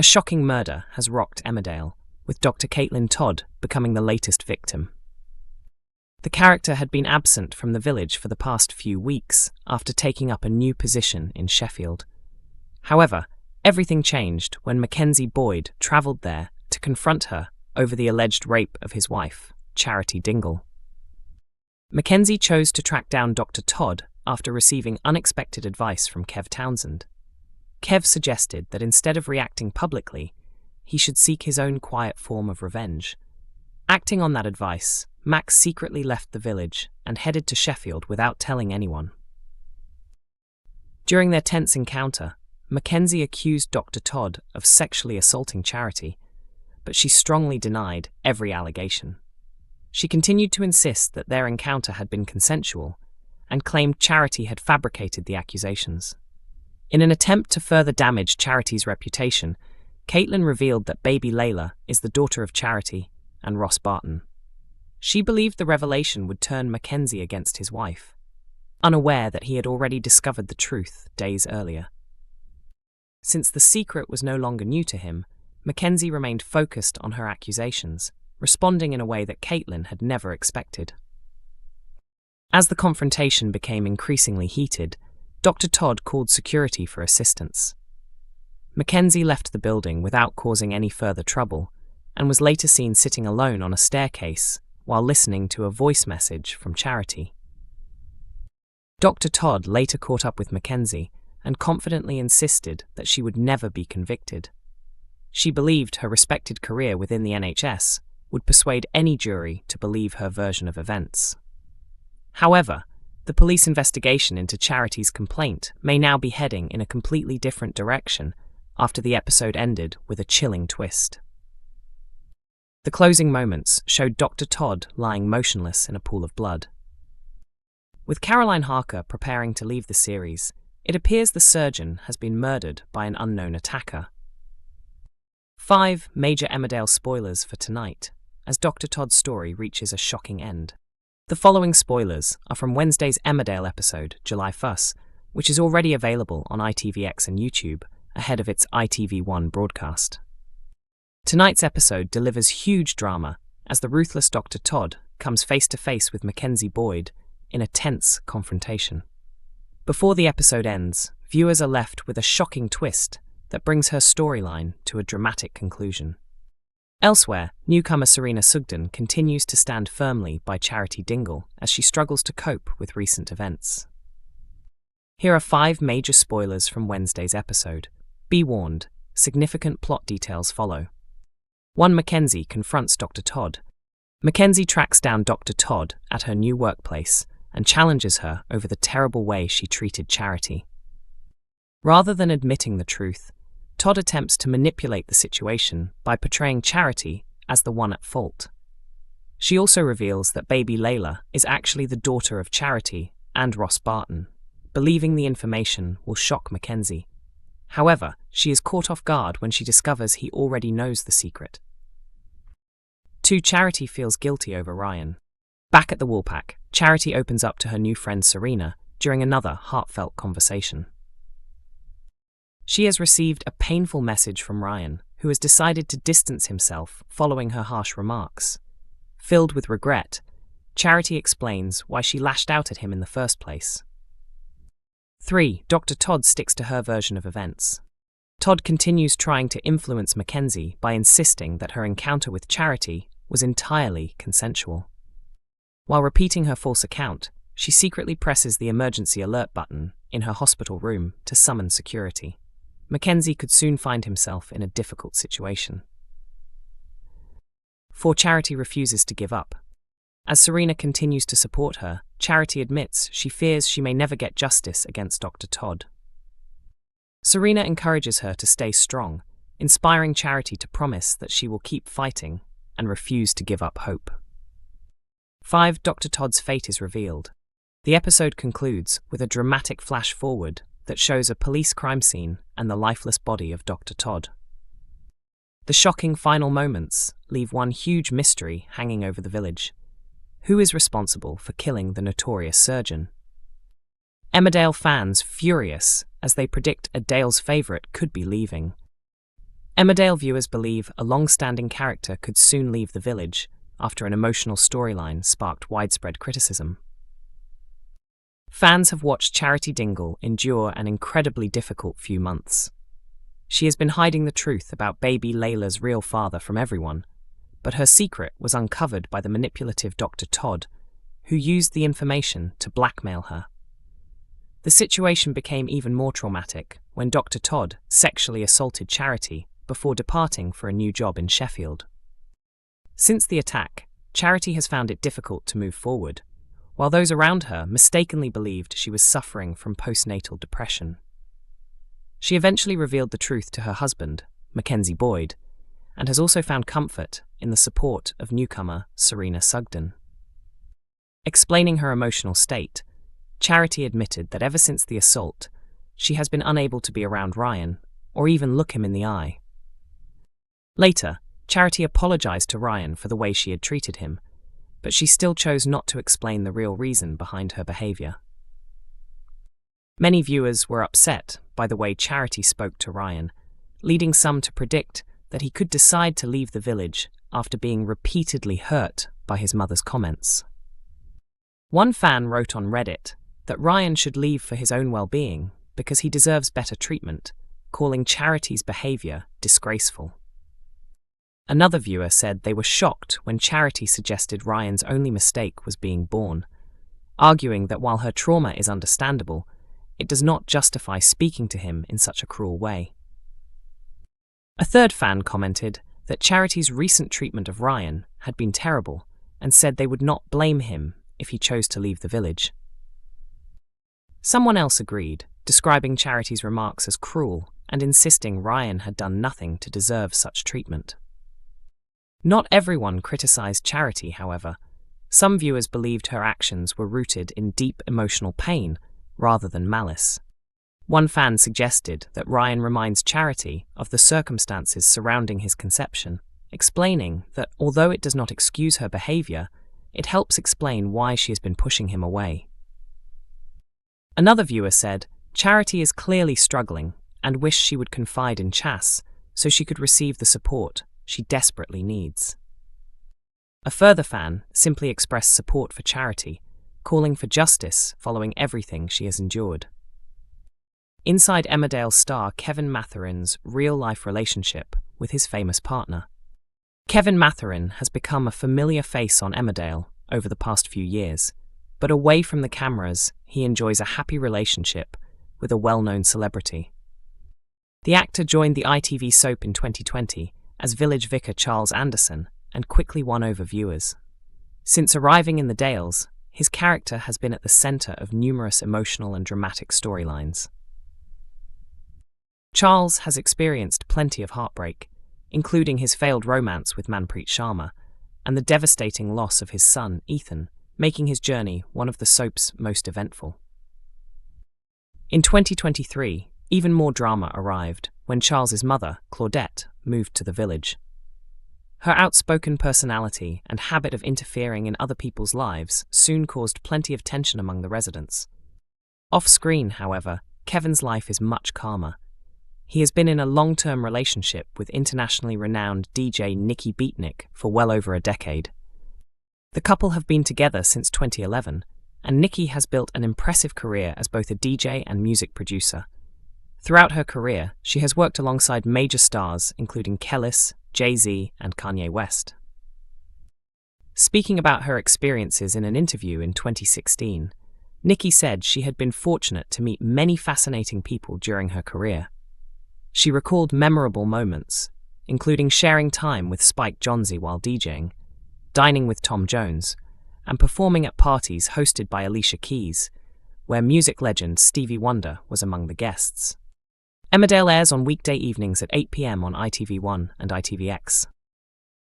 A shocking murder has rocked Emmerdale, with Dr. Caitlin Todd becoming the latest victim. The character had been absent from the village for the past few weeks after taking up a new position in Sheffield. However, everything changed when Mackenzie Boyd travelled there to confront her over the alleged rape of his wife, Charity Dingle. Mackenzie chose to track down Dr. Todd after receiving unexpected advice from Kev Townsend. Kev suggested that instead of reacting publicly, he should seek his own quiet form of revenge. Acting on that advice, Mack secretly left the village and headed to Sheffield without telling anyone. During their tense encounter, Mackenzie accused Dr. Todd of sexually assaulting Charity, but she strongly denied every allegation. She continued to insist that their encounter had been consensual and claimed Charity had fabricated the accusations. In an attempt to further damage Charity's reputation, Caitlin revealed that baby Leyla is the daughter of Charity and Ross Barton. She believed the revelation would turn Mackenzie against his wife, unaware that he had already discovered the truth days earlier. Since the secret was no longer new to him, Mackenzie remained focused on her accusations, responding in a way that Caitlin had never expected. As the confrontation became increasingly heated, Dr. Todd called security for assistance. Mackenzie left the building without causing any further trouble and was later seen sitting alone on a staircase while listening to a voice message from Charity. Dr. Todd later caught up with Mackenzie and confidently insisted that she would never be convicted. She believed her respected career within the NHS would persuade any jury to believe her version of events. However, the police investigation into Charity's complaint may now be heading in a completely different direction after the episode ended with a chilling twist. The closing moments showed Dr. Todd lying motionless in a pool of blood. With Caroline Harker preparing to leave the series, it appears the surgeon has been murdered by an unknown attacker. 5 major Emmerdale spoilers for tonight, as Dr. Todd's story reaches a shocking end. The following spoilers are from Wednesday's Emmerdale episode, July Fuss, which is already available on ITVX and YouTube ahead of its ITV1 broadcast. Tonight's episode delivers huge drama as the ruthless Dr. Todd comes face-to-face with Mackenzie Boyd in a tense confrontation. Before the episode ends, viewers are left with a shocking twist that brings her storyline to a dramatic conclusion. Elsewhere, newcomer Serena Sugden continues to stand firmly by Charity Dingle as she struggles to cope with recent events. Here are 5 major spoilers from Wednesday's episode. Be warned, significant plot details follow. 1. Mackenzie confronts Dr. Todd. Mackenzie tracks down Dr. Todd at her new workplace and challenges her over the terrible way she treated Charity. Rather than admitting the truth, Todd attempts to manipulate the situation by portraying Charity as the one at fault. She also reveals that baby Leyla is actually the daughter of Charity and Ross Barton, believing the information will shock Mackenzie. However, she is caught off guard when she discovers he already knows the secret. 2. Charity feels guilty over Ryan. Back at the Woolpack, Charity opens up to her new friend Serena during another heartfelt conversation. She has received a painful message from Ryan, who has decided to distance himself following her harsh remarks. Filled with regret, Charity explains why she lashed out at him in the first place. 3. Dr. Todd sticks to her version of events. Todd continues trying to influence Mackenzie by insisting that her encounter with Charity was entirely consensual. While repeating her false account, she secretly presses the emergency alert button in her hospital room to summon security. Mackenzie could soon find himself in a difficult situation. 4. Charity refuses to give up. As Serena continues to support her, Charity admits she fears she may never get justice against Dr. Todd. Serena encourages her to stay strong, inspiring Charity to promise that she will keep fighting and refuse to give up hope. 5. Dr. Todd's fate is revealed. The episode concludes with a dramatic flash forward that shows a police crime scene and the lifeless body of Dr. Todd. The shocking final moments leave one huge mystery hanging over the village. Who is responsible for killing the notorious surgeon? Emmerdale fans furious as they predict a Dale's favourite could be leaving. Emmerdale viewers believe a long-standing character could soon leave the village after an emotional storyline sparked widespread criticism. Fans have watched Charity Dingle endure an incredibly difficult few months. She has been hiding the truth about baby Leyla's real father from everyone, but her secret was uncovered by the manipulative Dr. Todd, who used the information to blackmail her. The situation became even more traumatic when Dr. Todd sexually assaulted Charity before departing for a new job in Sheffield. Since the attack, Charity has found it difficult to move forward, while those around her mistakenly believed she was suffering from postnatal depression. She eventually revealed the truth to her husband, Mackenzie Boyd, and has also found comfort in the support of newcomer Serena Sugden. Explaining her emotional state, Charity admitted that ever since the assault, she has been unable to be around Ryan or even look him in the eye. Later, Charity apologized to Ryan for the way she had treated him, but she still chose not to explain the real reason behind her behavior. Many viewers were upset by the way Charity spoke to Ryan, leading some to predict that he could decide to leave the village after being repeatedly hurt by his mother's comments. One fan wrote on Reddit that Ryan should leave for his own well-being because he deserves better treatment, calling Charity's behavior disgraceful. Another viewer said they were shocked when Charity suggested Ryan's only mistake was being born, arguing that while her trauma is understandable, it does not justify speaking to him in such a cruel way. A third fan commented that Charity's recent treatment of Ryan had been terrible and said they would not blame him if he chose to leave the village. Someone else agreed, describing Charity's remarks as cruel and insisting Ryan had done nothing to deserve such treatment. Not everyone criticized Charity, however. Some viewers believed her actions were rooted in deep emotional pain rather than malice. One fan suggested that Ryan reminds Charity of the circumstances surrounding his conception, explaining that although it does not excuse her behavior, it helps explain why she has been pushing him away. Another viewer said Charity is clearly struggling and wished she would confide in Chas so she could receive the support she desperately needs. A further fan simply expressed support for Charity, calling for justice following everything she has endured. Inside Emmerdale star Kevin Matherin's real-life relationship with his famous partner. Kevin Matherin has become a familiar face on Emmerdale over the past few years, but away from the cameras, he enjoys a happy relationship with a well-known celebrity. The actor joined the ITV soap in 2020 as village vicar Charles Anderson and quickly won over viewers. Since arriving in the Dales, his character has been at the centre of numerous emotional and dramatic storylines. Charles has experienced plenty of heartbreak, including his failed romance with Manpreet Sharma and the devastating loss of his son, Ethan, making his journey one of the soap's most eventful. In 2023, even more drama arrived when Charles's mother, Claudette, moved to the village. Her outspoken personality and habit of interfering in other people's lives soon caused plenty of tension among the residents. Off-screen, however, Kevin's life is much calmer. He has been in a long-term relationship with internationally renowned DJ Nikki Beatnik for well over a decade. The couple have been together since 2011, and Nikki has built an impressive career as both a DJ and music producer. Throughout her career, she has worked alongside major stars including Kellis, Jay-Z, and Kanye West. Speaking about her experiences in an interview in 2016, Nikki said she had been fortunate to meet many fascinating people during her career. She recalled memorable moments, including sharing time with Spike Jonze while DJing, dining with Tom Jones, and performing at parties hosted by Alicia Keys, where music legend Stevie Wonder was among the guests. Emmerdale airs on weekday evenings at 8 p.m. on ITV1 and ITVX.